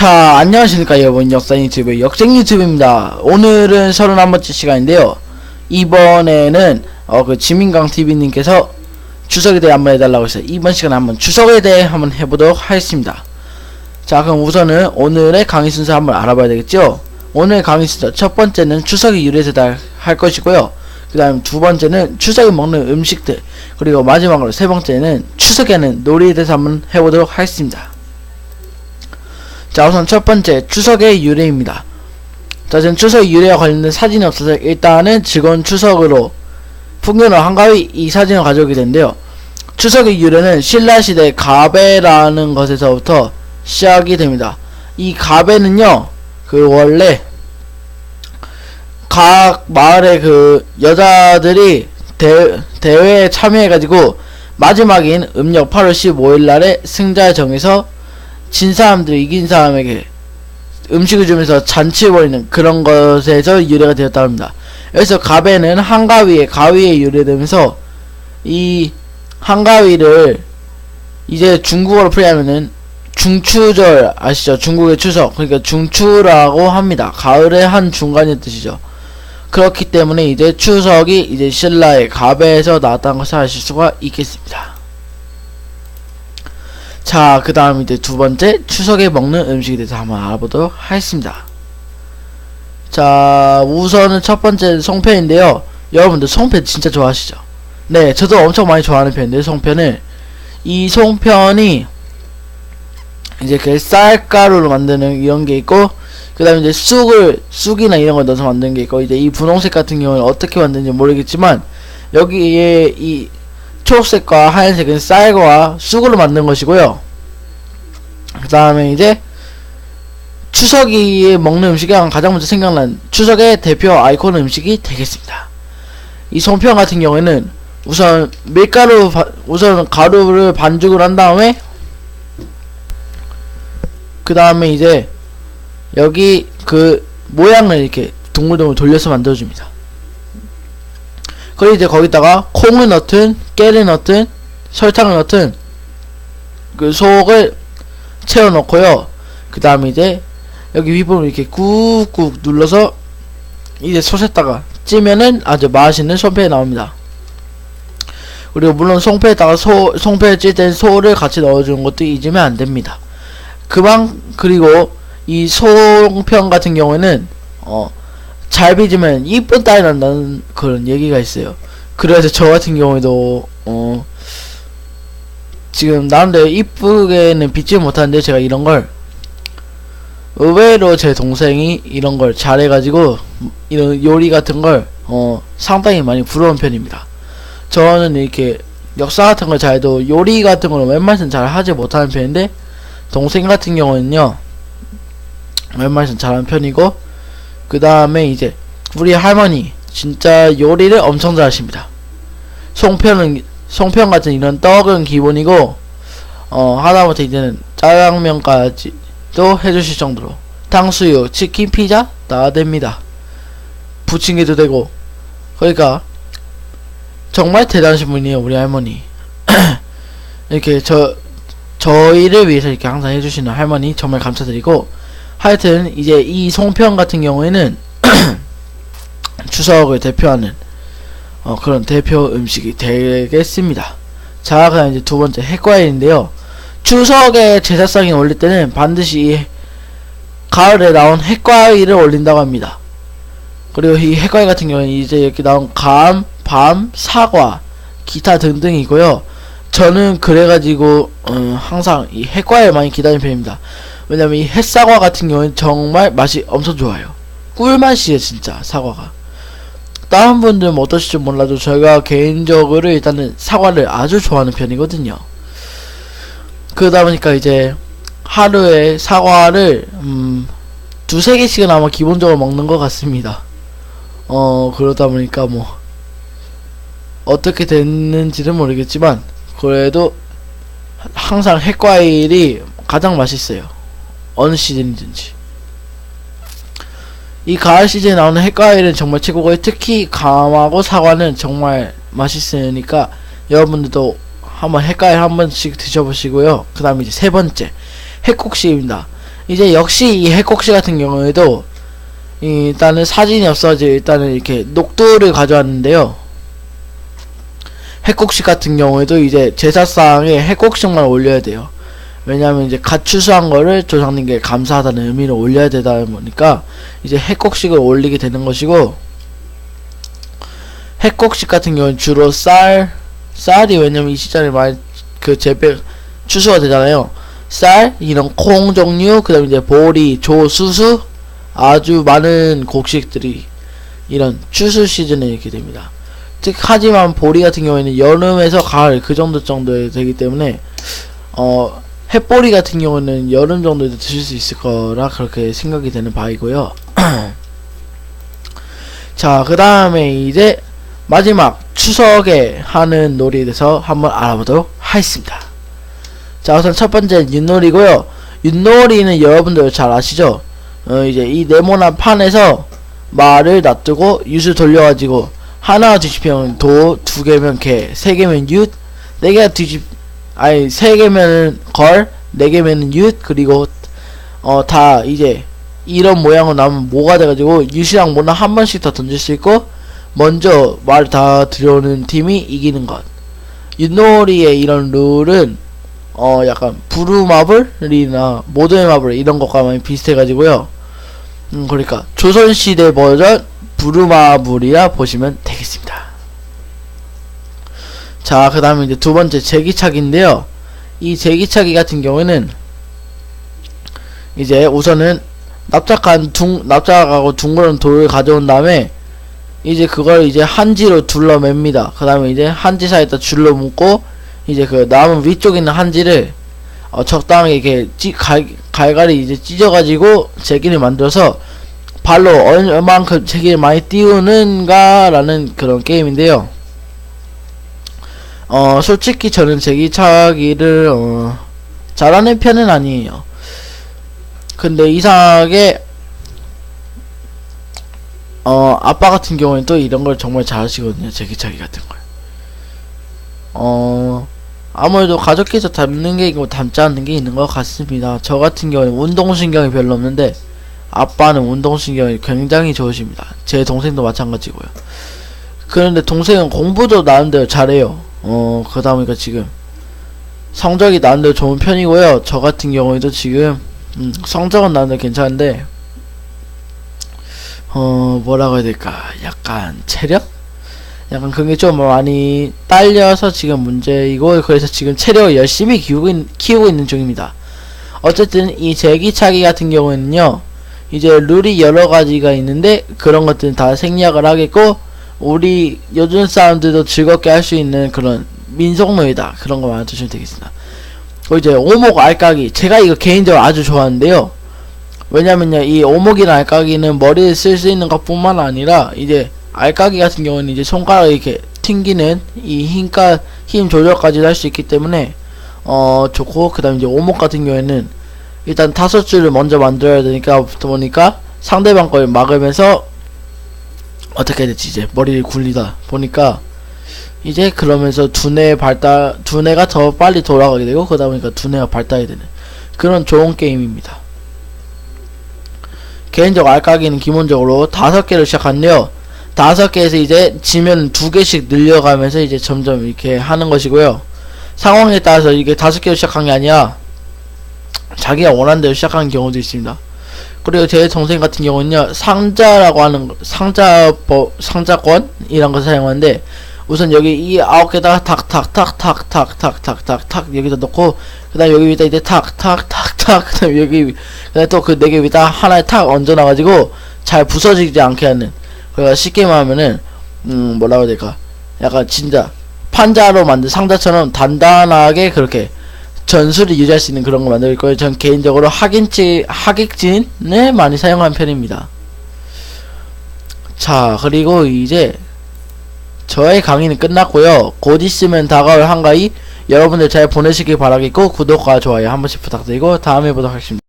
자, 안녕하십니까 여러분. 역사 유튜브 역생 유튜브입니다. 오늘은 31번째 시간인데요. 이번에는 그 지민강 TV님께서 추석에 대해 한번 해달라고 했어요. 이번 시간에 한번 추석에 대해 한번 해보도록 하겠습니다. 자, 그럼 우선은 오늘의 강의 순서 한번 알아봐야 되겠죠. 오늘 강의 순서 첫 번째는 추석의 유래에서 할 것이고요. 그 다음 두 번째는 추석에 먹는 음식들, 그리고 마지막으로 세 번째는 추석에는 놀이에 대해서 한번 해보도록 하겠습니다. 자, 우선 첫 번째 추석의 유래입니다. 자, 지금 추석 유래와 관련된 사진이 없어서 일단은 즐거운 추석으로 풍년을 한가위 이 사진을 가져오게 되는데요. 추석의 유래는 신라시대 가배라는 것에서부터 시작이 됩니다. 이 가배는요, 원래 각 마을의 여자들이 대회에 참여해가지고 마지막인 음력 8월 15일 날에 승자를 정해서 진 사람들이 이긴 사람에게 음식을 주면서 잔치를 벌이는 그런 것에서 유래가 되었다고 합니다. 여기서 가배는 한가위에 가위에 유래되면서 이 한가위를 이제 중국어로 풀이하면은 중추절 아시죠? 중국의 추석, 그러니까 중추라고 합니다. 가을의 한 중간의 뜻이죠. 그렇기 때문에 이제 추석이 이제 신라의 가배에서 나왔다는 것을 아실 수가 있겠습니다. 자, 그 다음 이제 두 번째 추석에 먹는 음식에 대해서 한번 알아보도록 하겠습니다. 자, 우선은 첫 번째 송편인데요. 여러분들 송편 진짜 좋아하시죠? 네, 저도 엄청 많이 좋아하는 편인데 송편을, 이 송편이 이제 쌀가루로 만드는 이런 게 있고, 그 다음에 이제 쑥이나 이런 걸 넣어서 만드는 게 있고, 이제 이 분홍색 같은 경우는 어떻게 만드는지 모르겠지만 여기에 이 초록색과 하얀색은 쌀과 쑥으로 만든 것이고요. 그 다음에 이제 추석에 먹는 음식이 가장 먼저 생각난 추석의 대표 아이콘 음식이 되겠습니다. 이 송편 같은 경우에는 우선 우선 가루를 반죽을 한 다음에 그 다음에 이제 여기 모양을 이렇게 동글동글 돌려서 만들어줍니다. 그리고 이제 거기다가 콩을 넣든 깨를 넣든 설탕을 넣든 속을 채워 넣고요. 그 다음에 이제 여기 윗부분을 이렇게 꾹꾹 눌러서 이제 솥에다가 찌면은 아주 맛있는 송편이 나옵니다. 그리고 물론 송편에다가 송편을 찔 때는 소를 같이 넣어주는 것도 잊으면 안 됩니다. 그리고 이 송편 같은 경우에는 잘 빚으면 이쁜 딸이 난다는 그런 얘기가 있어요. 그래서 저 같은 경우에도 지금 나름대로 이쁘게는 빚지 못하는데, 제가 이런 걸 의외로 제 동생이 이런 걸 잘해가지고 이런 요리 같은 걸 상당히 많이 부러운 편입니다. 저는 이렇게 역사 같은 걸 잘해도 요리 같은 걸 웬만해서는 잘 하지 못하는 편인데, 동생 같은 경우는요 웬만해서는 잘하는 편이고, 그 다음에 이제 우리 할머니 진짜 요리를 엄청 잘하십니다. 송편 같은 이런 떡은 기본이고, 하다못해 이제는 짜장면까지도 해주실 정도로 탕수육, 치킨, 피자 다 됩니다. 부침개도 되고. 그러니까 정말 대단하신 분이에요, 우리 할머니. 이렇게 저희를 위해서 이렇게 항상 해주시는 할머니 정말 감사드리고, 하여튼 이제 이 송편 같은 경우에는 추석을 대표하는 그런 대표 음식이 되겠습니다. 자, 그다음 이제 두 번째 핵과일인데요. 추석에 제사상에 올릴 때는 반드시 가을에 나온 핵과일을 올린다고 합니다. 그리고 이 핵과일 같은 경우는 이제 이렇게 나온 감, 밤, 사과, 기타 등등이고요. 저는 그래가지고 항상 이 핵과일 많이 기다리는 편입니다. 왜냐면 이 햇사과 같은 경우는 정말 맛이 엄청 좋아요. 꿀맛이에요, 진짜 사과가. 다른 분들은 어떠실지 몰라도 제가 개인적으로 일단은 사과를 아주 좋아하는 편이거든요. 그러다 보니까 이제 하루에 사과를 두세 개씩은 아마 기본적으로 먹는 것 같습니다. 그러다 보니까 뭐 어떻게 됐는지는 모르겠지만 그래도 항상 핵과일이 가장 맛있어요. 어느 시즌이든지. 이 가을 시즌에 나오는 핵과일은 정말 최고고요. 특히 감하고 사과는 정말 맛있으니까 여러분들도 한번 핵과일 한 번씩 드셔보시고요. 그 다음에 이제 세 번째 핵국식입니다. 이제 역시 이 해콕시 같은 경우에도 일단은 사진이 없어서 일단은 이렇게 녹두를 가져왔는데요. 해콕시 같은 경우에도 이제 제사상에 해콕식만 올려야 돼요. 왜냐하면 이제 갓 추수한 거를 조상님께 감사하다는 의미로 올려야 되다 보니까 이제 해콕식을 올리게 되는 것이고, 해콕식 같은 경우는 주로 쌀이 왜냐면 이 시절에 많이 그 재배 추수가 되잖아요. 쌀, 이런 콩 종류, 그 다음에 이제 보리, 조, 수수, 아주 많은 곡식들이 이런 추수 시즌에 이렇게 됩니다. 즉 하지만 보리 같은 경우에는 여름에서 가을 그 정도에 되기 때문에 햇보리 같은 경우는 여름 정도에도 드실 수 있을 거라 그렇게 생각이 되는 바이고요. 자, 그 다음에 이제 마지막 추석에 하는 놀이에 대해서 한번 알아보도록 하겠습니다. 자, 우선 첫 번째 윷놀이고요. 윷놀이는 여러분들 잘 아시죠? 이제 이 네모난 판에서 말을 놔두고 윷을 돌려가지고 하나 뒤집히면 도, 두 개면 개, 세 개면 윷, 네 개가 세 개면은 걸, 네 개면은 윷, 그리고 다 이제 이런 모양으로 나오면 모가 돼가지고 윷이랑 모는 한 번씩 더 던질 수 있고, 먼저 말 다 들여오는 팀이 이기는 것. 윷놀이의 이런 룰은 약간 부루마블이나 모두의 마블 이런 것과 많이 비슷해가지고요. 그러니까 조선시대 버전 부루마블이라 보시면 되겠습니다. 자, 그 다음에 이제 두 번째 제기차기인데요. 이 제기차기 같은 경우에는 이제 우선은 납작하고 둥그런 돌을 가져온 다음에 이제 그걸 이제 한지로 둘러맵니다. 그 다음에 이제 한지 사이에다 줄로 묶고 이제 그 남은 위쪽에 있는 한지를 적당하게 이렇게 갈갈이 이제 찢어가지고 제기를 만들어서 발로 얼만큼 제기를 많이 띄우는가 라는 그런 게임인데요. 솔직히 저는 제기차기를 잘하는 편은 아니에요. 근데 이상하게 아빠 같은 경우는 또 이런 걸 정말 잘하시거든요. 제기차기 같은 걸. 아무래도 가족께서 닮는 게 있고 닮지 않는 게 있는 것 같습니다. 저 같은 경우는 운동신경이 별로 없는데 아빠는 운동신경이 굉장히 좋으십니다. 제 동생도 마찬가지고요. 그런데 동생은 공부도 나름대로 잘해요. 그러다 보니까 지금 성적이 나름대로 좋은 편이고요. 저 같은 경우에도 지금 성적은 나름대로 괜찮은데 뭐라고 해야 될까, 약간 체력? 약간 그게 좀 많이 딸려서 지금 문제이고, 그래서 지금 체력을 열심히 키우고 있는 중입니다. 어쨌든 이 제기차기 같은 경우에는요, 이제 룰이 여러 가지가 있는데 그런 것들은 다 생략을 하겠고, 우리 요즘 사람들도 즐겁게 할 수 있는 그런 민속놀이다, 그런 거 알아두시면 되겠습니다. 그리고 이제 오목 알까기, 제가 이거 개인적으로 아주 좋아하는데요. 왜냐면요, 이 오목이나 알까기는 머리를 쓸 수 있는 것 뿐만 아니라 이제 알까기 같은 경우는 이제 손가락을 이렇게 튕기는 이 힘 조절까지도 할 수 있기 때문에 좋고, 그 다음에 이제 오목 같은 경우에는 일단 5줄을 먼저 만들어야 되니까 보니까 상대방 걸 막으면서 어떻게 됐지, 이제 머리를 굴리다 보니까 이제 그러면서 두뇌가 더 빨리 돌아가게 되고, 그러다 보니까 두뇌가 발달이 되는 그런 좋은 게임입니다. 개인적으로 알까기는 기본적으로 5개를 시작하는데요. 5개에서 이제 지면 2개씩 늘려가면서 이제 점점 이렇게 하는 것이고요. 상황에 따라서 이게 5개로 시작한 게 아니라 자기가 원하는 대로 시작하는 경우도 있습니다. 그리고 제 동생 같은 경우는요, 상자라고 하는 상자권 이런 걸 사용하는데, 우선 여기 이 9개다가 탁탁탁탁탁탁탁탁탁 여기다 넣고, 그 다음 여기 위에다 이제 탁탁탁탁, 그 다음 여기, 그 다음 또 그 4개 위에다 하나에 탁 얹어놔가지고 잘 부서지지 않게 하는, 그러니까 쉽게 말하면은 뭐라고 해야 될까, 약간 진짜 판자로 만든 상자처럼 단단하게 그렇게 전술을 유지할 수 있는 그런 거 만들 거예요. 전 개인적으로 하객진을 많이 사용하는 편입니다. 자, 그리고 이제 저의 강의는 끝났고요. 곧 있으면 다가올 한가위 여러분들 잘 보내시길 바라겠고, 구독과 좋아요 한 번씩 부탁드리고 다음에 보도록 하겠습니다.